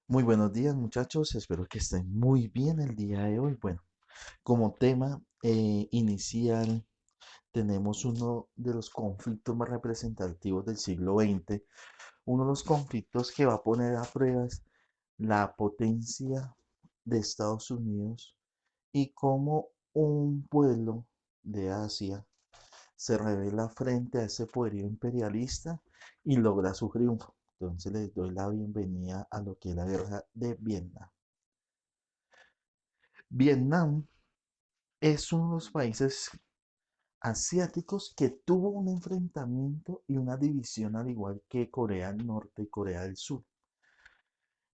Muy buenos días muchachos, espero que estén muy bien el día de hoy. Bueno, como tema inicial tenemos uno de los conflictos más representativos del siglo XX, uno de los conflictos que va a poner a pruebas la potencia de Estados Unidos y cómo un pueblo de Asia se revela frente a ese poderío imperialista y logra su triunfo. Entonces les doy la bienvenida a lo que es la guerra de Vietnam. Vietnam es uno de los países asiáticos que tuvo un enfrentamiento y una división al igual que Corea del Norte y Corea del Sur.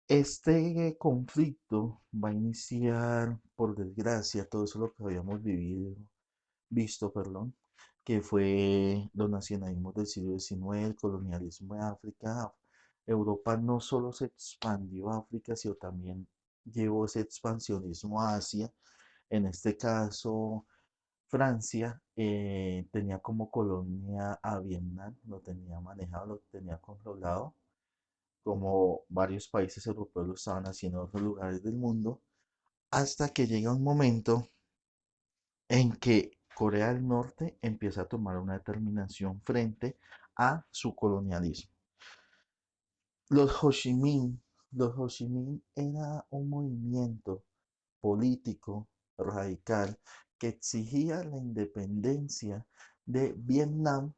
Este conflicto va a iniciar, por desgracia, todo eso lo que habíamos visto, perdón, que fue los nacionalismos del siglo XIX, el colonialismo de África. Europa no solo se expandió a África, sino también llevó ese expansionismo a Asia. En este caso, Francia tenía como colonia a Vietnam, lo tenía manejado, lo tenía controlado, como varios países europeos lo estaban haciendo en otros lugares del mundo, hasta que llega un momento en que Corea del Norte empieza a tomar una determinación frente a su colonialismo. Los Ho Chi Minh, los Ho Chi Minh era un movimiento político radical que exigía la independencia de Vietnam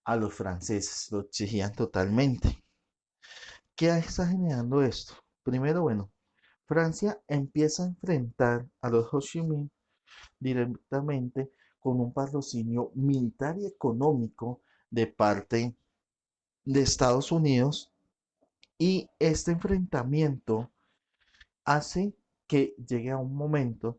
a los franceses, lo exigían totalmente. ¿Qué está generando esto? Primero, bueno, Francia empieza a enfrentar a los Ho Chi Minh directamente con un patrocinio militar y económico de parte de Estados Unidos, y este enfrentamiento hace que llegue a un momento,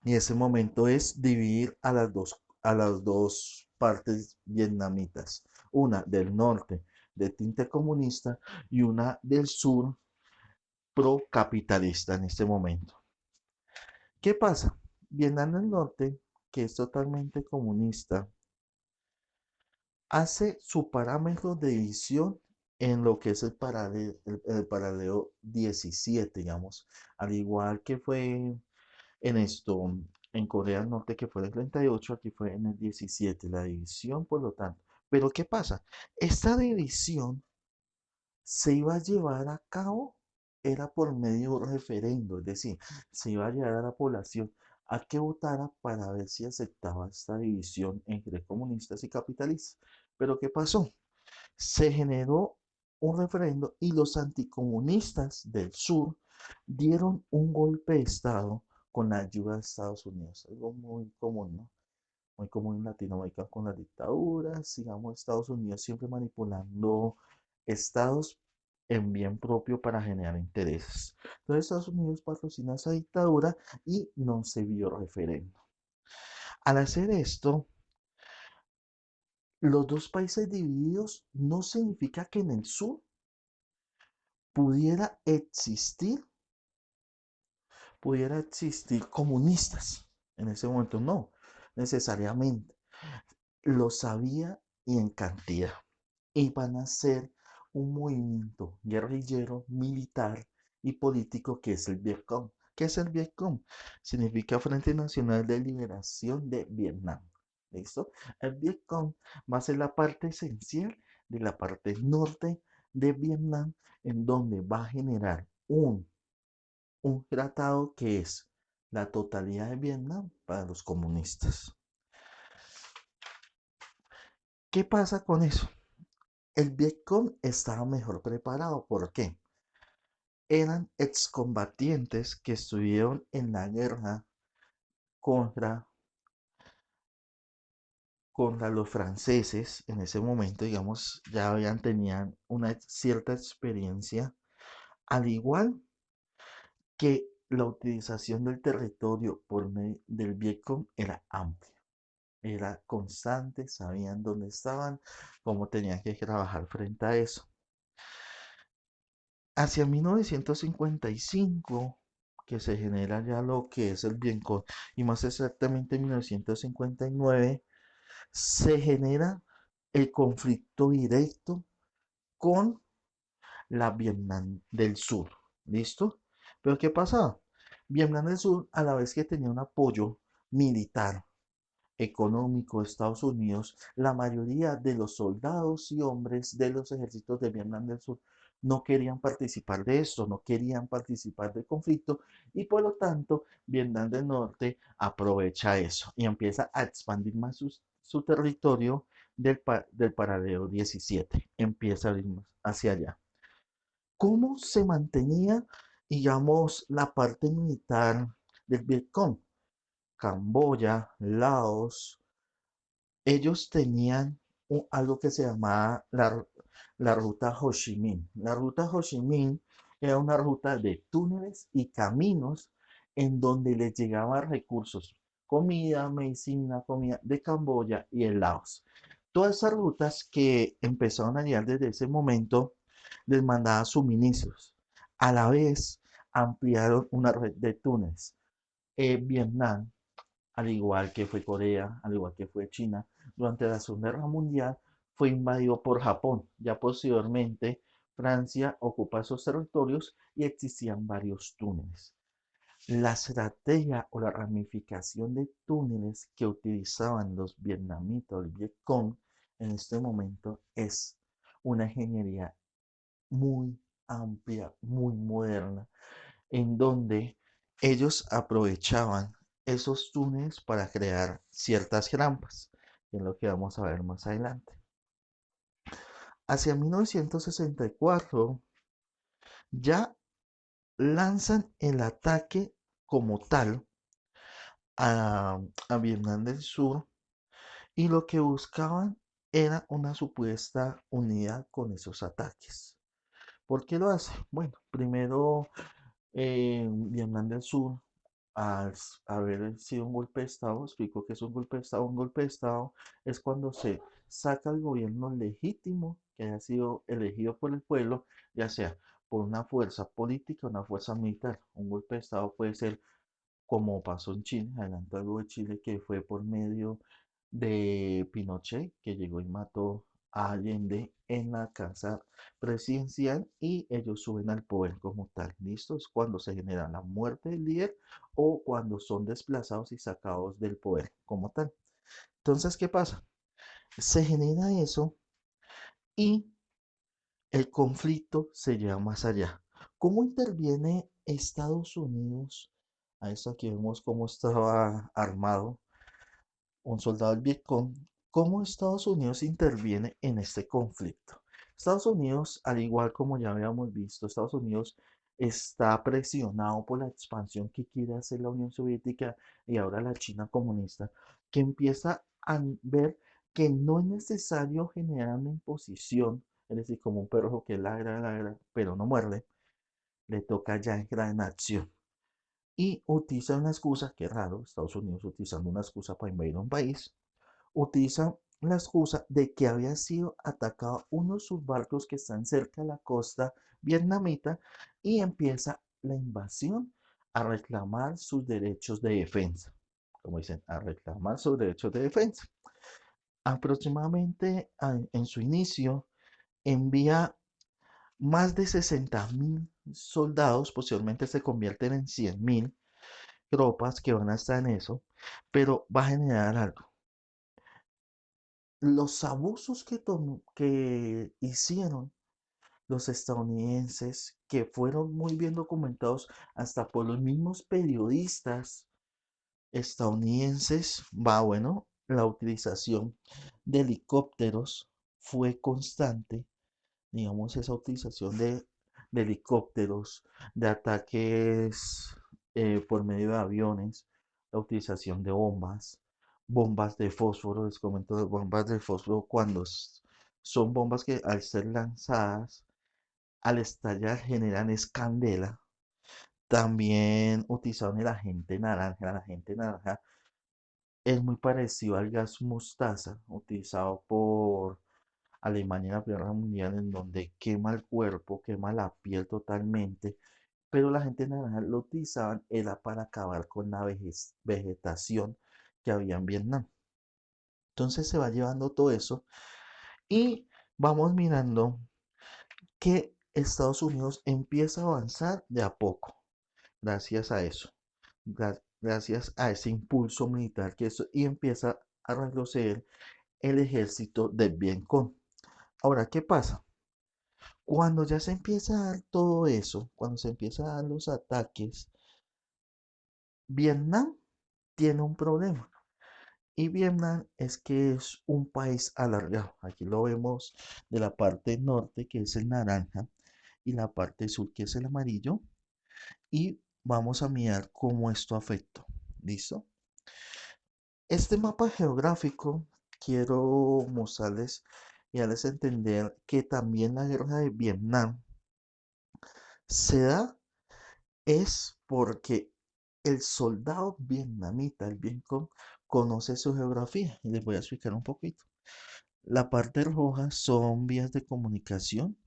y ese momento es dividir a las dos partes vietnamitas, una del norte de tinte comunista y una del sur pro-capitalista en este momento. ¿Qué pasa? Vietnam del Norte, que es totalmente comunista, hace su parámetro de división en lo que es el paralelo 17, digamos, al igual que fue en esto, en Corea del Norte, que fue en el 38, aquí fue en el 17, la división, por lo tanto. Pero ¿qué pasa? Esta división se iba a llevar a cabo, era por medio de un referendo, es decir, se iba a llevar a la población a que votara para ver si aceptaba esta división entre comunistas y capitalistas. Pero ¿qué pasó? Se generó un referendo y los anticomunistas del sur dieron un golpe de Estado con la ayuda de Estados Unidos, algo muy común, ¿no? Muy común en Latinoamérica con las dictaduras, digamos, Estados Unidos siempre manipulando estados en bien propio para generar intereses. Entonces Estados Unidos patrocina esa dictadura y no se vio referendo. Al hacer esto, los dos países divididos no significa que en el sur pudiera existir, pudiera existir comunistas. En ese momento no, necesariamente. Lo sabía y en cantidad. Iban a ser un movimiento guerrillero, militar y político que es el Vietcong. ¿Qué es el Vietcong? Significa Frente Nacional de Liberación de Vietnam. ¿Listo? El Vietcong va a ser la parte esencial de la parte norte de Vietnam, en donde va a generar un tratado que es la totalidad de Vietnam para los comunistas. ¿Qué pasa con eso? El Vietcong estaba mejor preparado. ¿Por qué? Eran excombatientes que estuvieron en la guerra contra, contra los franceses. En ese momento, digamos, tenían una cierta experiencia, al igual que la utilización del territorio por medio del Vietcong era amplia. Era constante, sabían dónde estaban, cómo tenían que trabajar frente a eso. Hacia 1955, que se genera ya lo que es el Vietcong, y más exactamente en 1959, se genera el conflicto directo con la Vietnam del Sur. ¿Listo? Pero ¿qué pasaba? Vietnam del Sur, a la vez que tenía un apoyo militar, económico de Estados Unidos, la mayoría de los soldados y hombres de los ejércitos de Vietnam del Sur no querían participar de esto, no querían participar del conflicto y por lo tanto Vietnam del Norte aprovecha eso y empieza a expandir más su territorio del paralelo 17, empieza a ir más hacia allá. ¿Cómo se mantenía, digamos, la parte militar del Vietcong? Camboya, Laos, ellos tenían algo que se llamaba la ruta Ho Chi Minh. La ruta Ho Chi Minh era una ruta de túneles y caminos en donde les llegaban recursos, comida, medicina, comida de Camboya y el Laos. Todas esas rutas que empezaron a llegar desde ese momento les mandaban suministros. A la vez ampliaron una red de túneles. Vietnam, al igual que fue Corea, al igual que fue China, durante la Segunda Guerra Mundial fue invadido por Japón. Ya posteriormente Francia ocupa esos territorios y existían varios túneles. La estrategia o la ramificación de túneles que utilizaban los vietnamitas, el Vietcong, en este momento es una ingeniería muy amplia, muy moderna, en donde ellos aprovechaban esos túneles para crear ciertas trampas, que es lo que vamos a ver más adelante. Hacia 1964 ya lanzan el ataque como tal a Vietnam del Sur y lo que buscaban era una supuesta unidad con esos ataques. ¿Por qué lo hace? Bueno, primero Vietnam del Sur, al haber sido un golpe de Estado, explico que es un golpe de Estado. Un golpe de Estado es cuando se saca el gobierno legítimo que haya sido elegido por el pueblo, ya sea por una fuerza política o una fuerza militar. Un golpe de Estado puede ser como pasó en Chile, adelante algo de Chile, que fue por medio de Pinochet, que llegó y mató a Allende en la casa presidencial y ellos suben al poder como tal. ¿Listo? Es cuando se genera la muerte del líder o cuando son desplazados y sacados del poder como tal. Entonces, ¿qué pasa? Se genera eso y el conflicto se lleva más allá. ¿Cómo interviene Estados Unidos? A esto aquí vemos cómo estaba armado un soldado del Vietcong. ¿Cómo Estados Unidos interviene en este conflicto? Estados Unidos, al igual como ya habíamos visto, Estados Unidos está presionado por la expansión que quiere hacer la Unión Soviética y ahora la China comunista, que empieza a ver que no es necesario generar una imposición, es decir, como un perro que ladra, pero no muerde, le toca ya entrar en acción. Y utiliza una excusa, que raro, Estados Unidos utilizando una excusa para invadir un país, utiliza la excusa de que había sido atacado uno de sus barcos que están cerca de la costa vietnamita y empieza la invasión a reclamar sus derechos de defensa. Como dicen, a reclamar sus derechos de defensa. Aproximadamente en su inicio envía más de 60.000 soldados, posiblemente se convierten en 100.000 tropas que van a estar en eso, pero va a generar algo. Los abusos que hicieron los estadounidenses, que fueron muy bien documentados hasta por los mismos periodistas estadounidenses, va bueno, la utilización de helicópteros fue constante, digamos, esa utilización de helicópteros, de ataques por medio de aviones, la utilización de bombas de fósforo, les comento de bombas de fósforo cuando son bombas que al ser lanzadas, al estallar generan escandela. También utilizaron el agente naranja. El agente naranja es muy parecido al gas mostaza utilizado por Alemania en la Primera Guerra Mundial, en donde quema el cuerpo, quema la piel totalmente, pero la gente naranja lo utilizaban era para acabar con la vegetación que había en Vietnam. Entonces se va llevando todo eso y vamos mirando que Estados Unidos empieza a avanzar de a poco, gracias a eso, gracias a ese impulso militar que eso, y empieza a retroceder el ejército del Vietcong. Ahora, ¿qué pasa? Cuando ya se empieza a dar todo eso, cuando se empiezan a dar los ataques, Vietnam tiene un problema. Y Vietnam es que es un país alargado. Aquí lo vemos de la parte norte, que es el naranja, y la parte sur, que es el amarillo. Y vamos a mirar cómo esto afectó. ¿Listo? Este mapa geográfico quiero mostrarles y darles a entender que también la guerra de Vietnam se da es porque el soldado vietnamita, el Vietcong, conoce su geografía. Y les voy a explicar un poquito. La parte roja son vías de comunicación.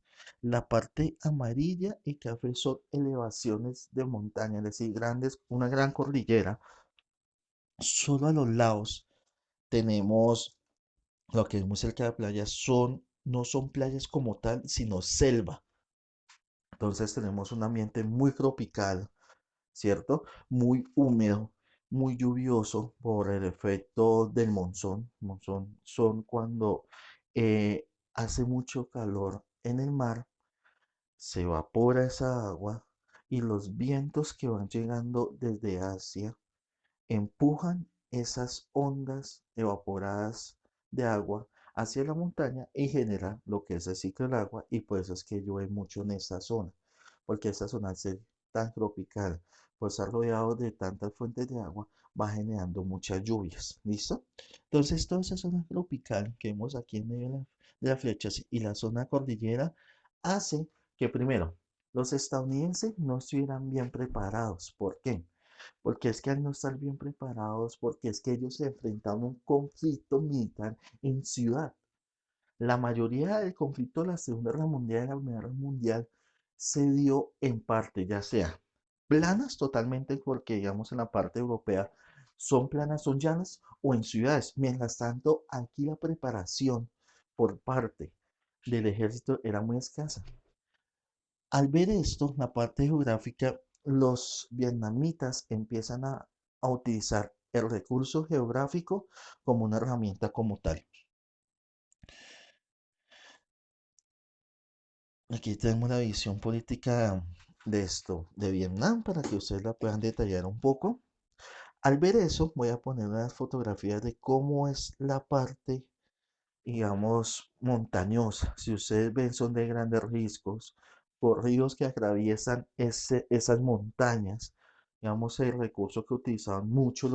La parte amarilla y café son elevaciones de montaña, es decir, grandes, una gran cordillera. Solo a los lados tenemos lo que es muy cerca de la playa, no son playas como tal, sino selva. Entonces tenemos un ambiente muy tropical, ¿cierto? Muy húmedo, muy lluvioso por el efecto del monzón. Monzón son cuando hace mucho calor en el mar, se evapora esa agua y los vientos que van llegando desde Asia empujan esas ondas evaporadas de agua hacia la montaña y genera lo que es el ciclo del agua y por eso es que llueve mucho en esta zona, porque esta zona al ser tan tropical, por estar rodeado de tantas fuentes de agua, va generando muchas lluvias, ¿listo? Entonces toda esa zona tropical que vemos aquí en medio de las flechas y la zona cordillera hace que primero los estadounidenses no estuvieran bien preparados. ¿Por qué? Porque es que al no estar bien preparados, porque es que ellos se enfrentaron a un conflicto militar en ciudad. La mayoría del conflicto de la Segunda Guerra Mundial y la Primera Guerra Mundial se dio en parte, ya sea planas totalmente, porque digamos en la parte europea son planas, son llanas, o en ciudades. Mientras tanto, aquí la preparación por parte del ejército era muy escasa. Al ver esto, la parte geográfica, los vietnamitas empiezan a utilizar el recurso geográfico como una herramienta como tal. Aquí tenemos la visión política de esto, de Vietnam, para que ustedes la puedan detallar un poco. Al ver eso, voy a poner unas fotografías de cómo es la parte, digamos, montañosa. Si ustedes ven, son de grandes riscos, por ríos que atraviesan esas montañas. Digamos, el recurso que utilizaban mucho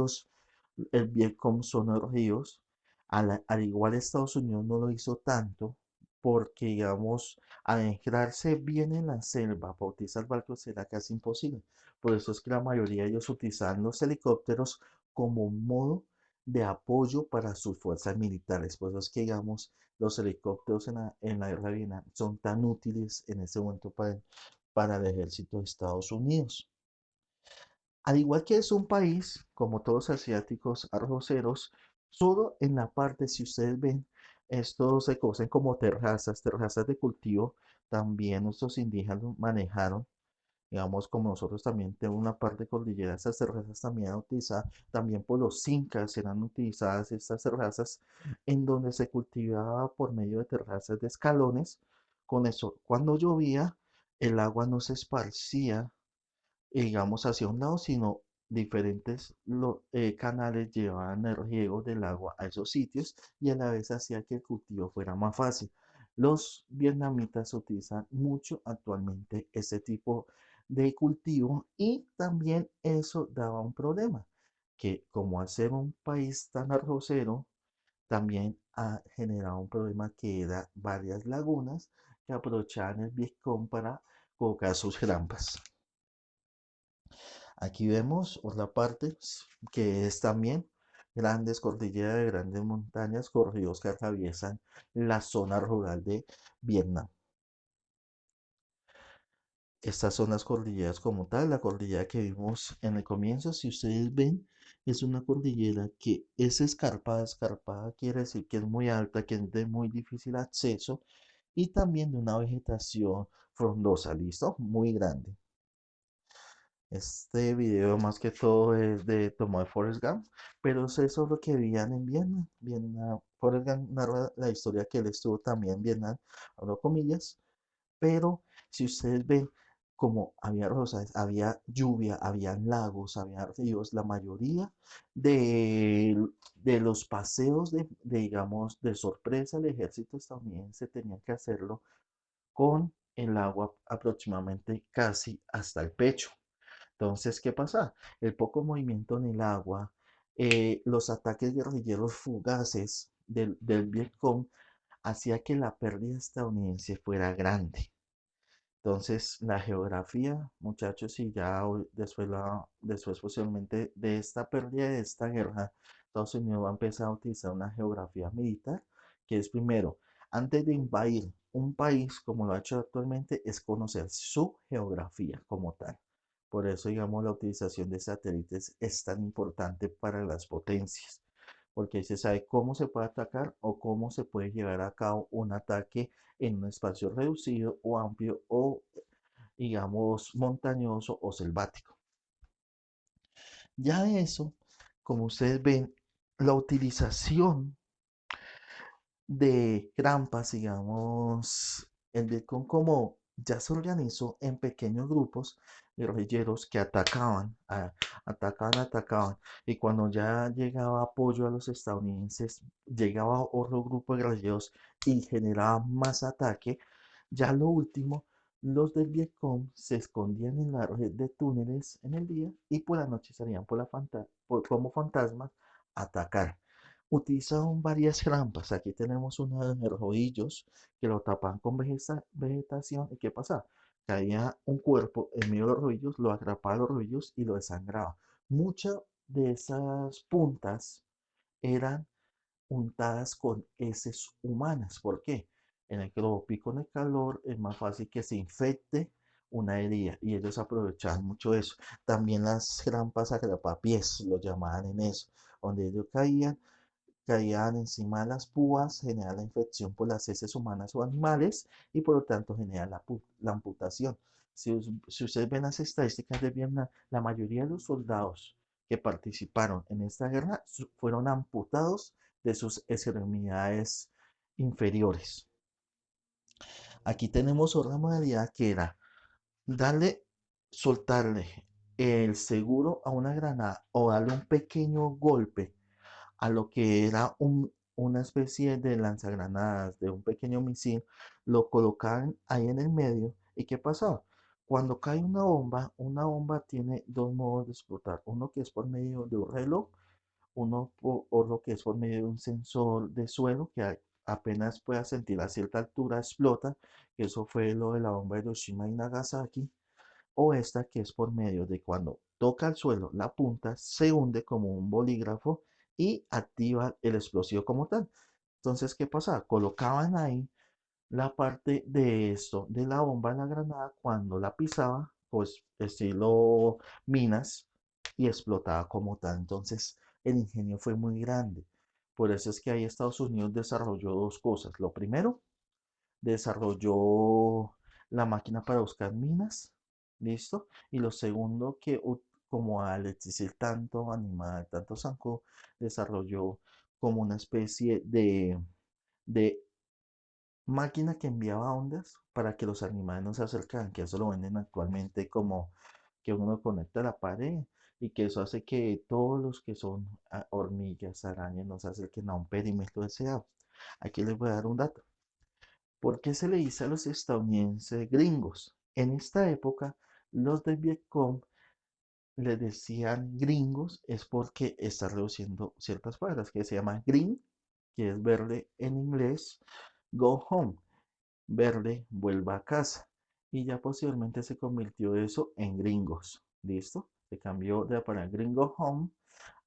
el Vietcong son los ríos. Al igual Estados Unidos no lo hizo tanto, porque, digamos, adentrarse bien en la selva para utilizar barcos era casi imposible. Por eso es que la mayoría de ellos utilizaban los helicópteros como un modo de apoyo para sus fuerzas militares. Por eso es que, digamos, los helicópteros en la guerra de Vietnam son tan útiles en este momento para el ejército de Estados Unidos. Al igual que es un país, como todos los asiáticos arroceros, solo en la parte, si ustedes ven, estos se conocen como terrazas, terrazas de cultivo, también nuestros indígenas manejaron. Digamos, como nosotros también tenemos una parte cordillera, estas terrazas también eran utilizadas, también por los incas eran utilizadas estas terrazas, en donde se cultivaba por medio de terrazas de escalones. Con eso, cuando llovía, el agua no se esparcía, digamos, hacia un lado, sino diferentes canales llevaban el riego del agua a esos sitios y a la vez hacía que el cultivo fuera más fácil. Los vietnamitas utilizan mucho actualmente este tipo de cultivo y también eso daba un problema, que como al ser un país tan arrocero, también ha generado un problema que era varias lagunas que aprovechaban el Vietcong para colocar sus grampas. Aquí vemos otra parte que es también grandes cordilleras de grandes montañas con ríos que atraviesan la zona rural de Vietnam. Estas son las cordilleras como tal, la cordillera que vimos en el comienzo, si ustedes ven, es una cordillera que es escarpada, escarpada quiere decir que es muy alta, que es de muy difícil acceso y también de una vegetación frondosa, ¿listo? Muy grande. Este video más que todo es de tomado de Forrest Gump, pero es eso lo que vivían en Vietnam. Vietnam. Forrest Gump narra la historia que él estuvo también en Vietnam, abro comillas, pero si ustedes ven como había rosas, había lluvia, había lagos, había ríos, la mayoría de los paseos digamos, de sorpresa, el ejército estadounidense tenía que hacerlo con el agua aproximadamente casi hasta el pecho. Entonces, ¿qué pasa? El poco movimiento en el agua, los ataques guerrilleros fugaces del Vietcong hacía que la pérdida estadounidense fuera grande. Entonces, la geografía, muchachos, y ya después, después posiblemente de esta pérdida de esta guerra, Estados Unidos va a empezar a utilizar una geografía militar, que es primero, antes de invadir un país como lo ha hecho actualmente, es conocer su geografía como tal. Por eso, digamos, la utilización de satélites es tan importante para las potencias, porque ahí se sabe cómo se puede atacar o cómo se puede llevar a cabo un ataque en un espacio reducido o amplio o, digamos, montañoso o selvático. Ya eso, como ustedes ven, la utilización de trampas, digamos, el Vietcong como ya se organizó en pequeños grupos guerrilleros que atacaban, y cuando ya llegaba apoyo a los estadounidenses, llegaba otro grupo de guerrilleros y generaba más ataque. Ya lo último, los del Vietcong se escondían en la red de túneles en el día y por la noche salían como fantasmas a atacar. Utilizaban varias trampas. Aquí tenemos uno de los rodillos que lo tapan con vegetación. ¿Y qué pasa? Caía un cuerpo en medio de los rodillos, lo atrapaba los rodillos y lo desangraba. Muchas de esas puntas eran untadas con heces humanas. ¿Por qué? En el pico con el calor es más fácil que se infecte una herida y ellos aprovechaban mucho eso. También las trampas atrapapiés, lo llamaban en eso, donde ellos caían encima de las púas, genera la infección por las heces humanas o animales y por lo tanto genera la amputación. Si ustedes ven las estadísticas de Vietnam, la mayoría de los soldados que participaron en esta guerra fueron amputados de sus extremidades inferiores. Aquí tenemos otra modalidad que era darle, soltarle el seguro a una granada o darle un pequeño golpe a lo que era una especie de lanzagranadas, de un pequeño misil, lo colocaban ahí en el medio. ¿Y qué pasaba? Cuando cae una bomba tiene dos modos de explotar. Uno que es por medio de un reloj, otro que es por medio de un sensor de suelo que apenas pueda sentir a cierta altura explota, que eso fue lo de la bomba de Hiroshima y Nagasaki, o esta que es por medio de cuando toca el suelo, la punta se hunde como un bolígrafo y activa el explosivo como tal. Entonces, ¿qué pasa? Colocaban ahí la parte de esto, de la bomba en la granada, cuando la pisaba, pues estilo minas, y explotaba como tal. Entonces, el ingenio fue muy grande. Por eso es que ahí Estados Unidos desarrolló dos cosas. Lo primero, desarrolló la máquina para buscar minas, ¿listo? Y lo segundo, que como al existir tanto animal, tanto zancudo, desarrolló como una especie de máquina que enviaba ondas para que los animales no se acercaran, que eso lo venden actualmente como que uno conecta a la pared y que eso hace que todos los que son hormigas, arañas, no se acerquen a un perímetro deseado. Aquí les voy a dar un dato. ¿Por qué se le dice a los estadounidenses gringos? En esta época, los de Vietcong les decían gringos, es porque está reduciendo ciertas palabras que se llama green, que es verde en inglés, go home, verde, vuelva a casa. Y ya posteriormente se convirtió eso en gringos. ¿Listo? Se cambió de la palabra gringo home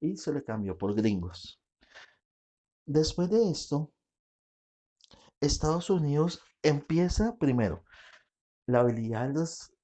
y se le cambió por gringos. Después de esto, Estados Unidos empieza primero la habilidad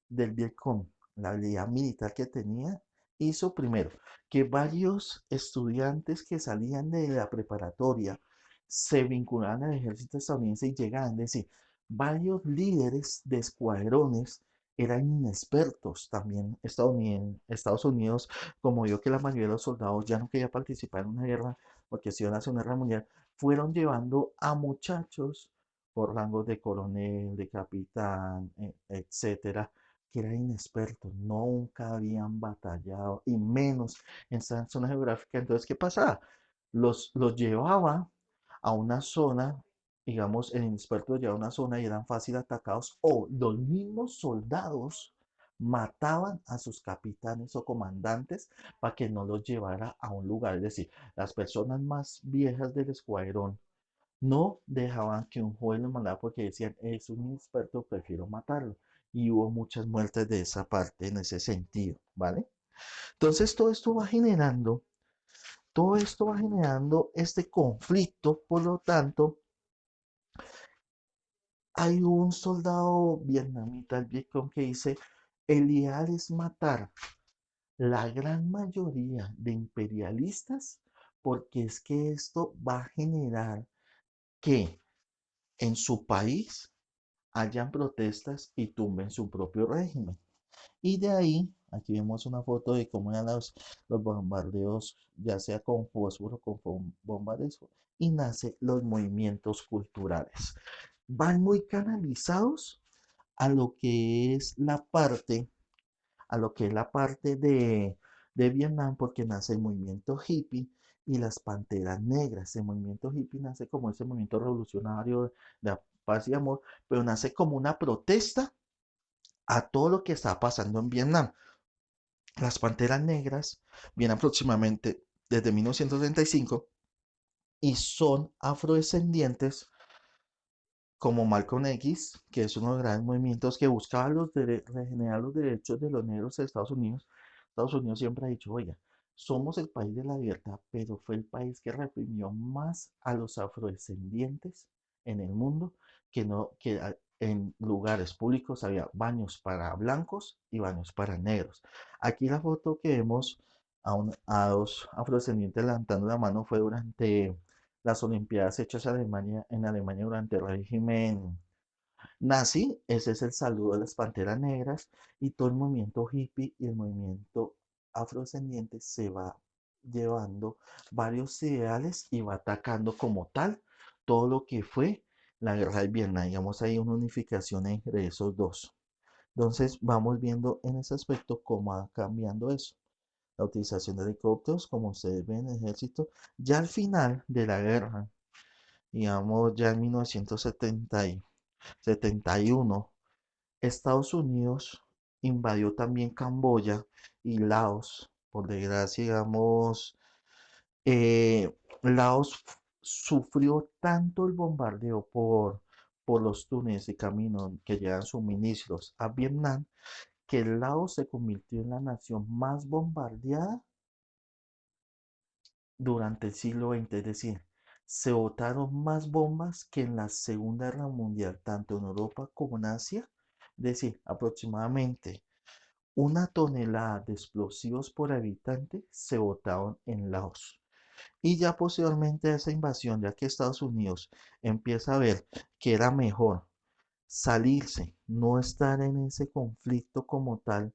del Vietcong, la habilidad militar que tenía, hizo primero que varios estudiantes que salían de la preparatoria se vincularan al ejército estadounidense y llegaban a decir, Varios líderes de escuadrones eran inexpertos también. Estados Unidos, como vio que la mayoría de los soldados ya no quería participar en una guerra, porque si iban a hacer una guerra mundial, fueron llevando a muchachos por rangos de coronel, de capitán, etcétera, que eran inexpertos, nunca habían batallado, y menos en esa zona geográfica. Entonces, ¿qué pasaba? Los llevaba a una zona, digamos, el inexperto los llevaba a una zona y eran fácil atacados, o los mismos soldados mataban a sus capitanes o comandantes para que no los llevara a un lugar. Es decir, las personas más viejas del escuadrón no dejaban que un joven lo mandara porque decían, es un inexperto, prefiero matarlo. Y hubo muchas muertes de esa parte en ese sentido, ¿vale? Entonces todo esto va generando este conflicto. Por lo tanto, hay un soldado vietnamita, el Vietcong, que dice, el ideal es matar la gran mayoría de imperialistas, porque es que esto va a generar que en su país hayan protestas y tumben su propio régimen. Y de ahí, aquí vemos una foto de cómo eran los bombardeos, ya sea con fósforo, con bombas, y nacen los movimientos culturales. Van muy canalizados a lo que es la parte, a lo que es la parte de Vietnam, porque nace el movimiento hippie y las panteras negras. El movimiento hippie nace como ese movimiento revolucionario de la paz y amor, pero nace como una protesta a todo lo que está pasando en Vietnam. Las panteras negras vienen aproximadamente desde 1935 y son afrodescendientes como Malcolm X, que es uno de los grandes movimientos que buscaba regenerar los derechos de los negros de Estados Unidos. Estados Unidos siempre ha dicho, oiga, somos el país de la libertad, pero fue el país que reprimió más a los afrodescendientes en el mundo, que en lugares públicos había baños para blancos y baños para negros. Aquí la foto que vemos a dos afrodescendientes levantando la mano fue durante las Olimpiadas hechas en Alemania durante el régimen nazi. Ese es el saludo de las panteras negras, y todo el movimiento hippie y el movimiento afrodescendiente se va llevando varios ideales y va atacando como tal todo lo que fue la guerra de Vietnam. Digamos, hay una unificación entre esos dos. Entonces vamos viendo en ese aspecto cómo va cambiando eso. La utilización de helicópteros, como ustedes ven en el ejército, ya al final de la guerra, digamos ya en 1971, Estados Unidos invadió también Camboya y Laos. Por desgracia, digamos, Laos sufrió tanto el bombardeo por los túneles y caminos que llevan suministros a Vietnam, que Laos se convirtió en la nación más bombardeada durante el siglo XX. Es decir, se botaron más bombas que en la Segunda Guerra Mundial, tanto en Europa como en Asia. Es decir, aproximadamente 1 tonelada de explosivos por habitante se botaron en Laos. Y ya posteriormente a esa invasión, ya que Estados Unidos empieza a ver que era mejor salirse, no estar en ese conflicto como tal,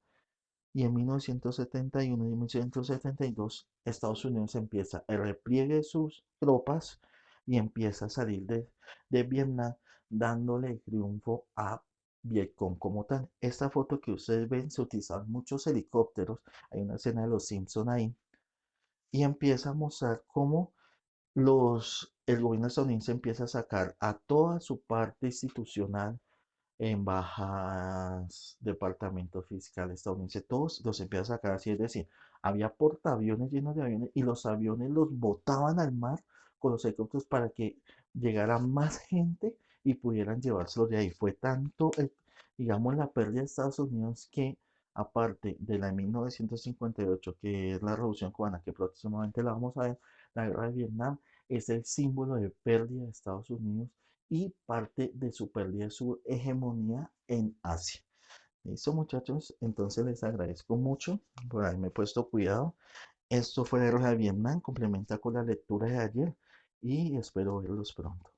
y en 1971 y 1972 Estados Unidos empieza el repliegue de sus tropas y empieza a salir de Vietnam, dándole el triunfo a Vietcong como tal. Esta foto que ustedes ven, se utilizaban muchos helicópteros, hay una escena de los Simpson ahí, y empieza a mostrar cómo el gobierno estadounidense empieza a sacar a toda su parte institucional, embajadas, departamento fiscal estadounidense, todos los empieza a sacar así. Es decir, había portaaviones llenos de aviones y los aviones los botaban al mar con los helicópteros para que llegara más gente y pudieran llevárselos de ahí. Fue tanto, digamos, la pérdida de Estados Unidos, que aparte de la de 1958, que es la Revolución Cubana, que próximamente la vamos a ver, la guerra de Vietnam es el símbolo de pérdida de Estados Unidos y parte de su pérdida de su hegemonía en Asia. Listo, muchachos, entonces les agradezco mucho por haberme puesto cuidado. Esto fue la guerra de Vietnam, complementa con la lectura de ayer, y espero verlos pronto.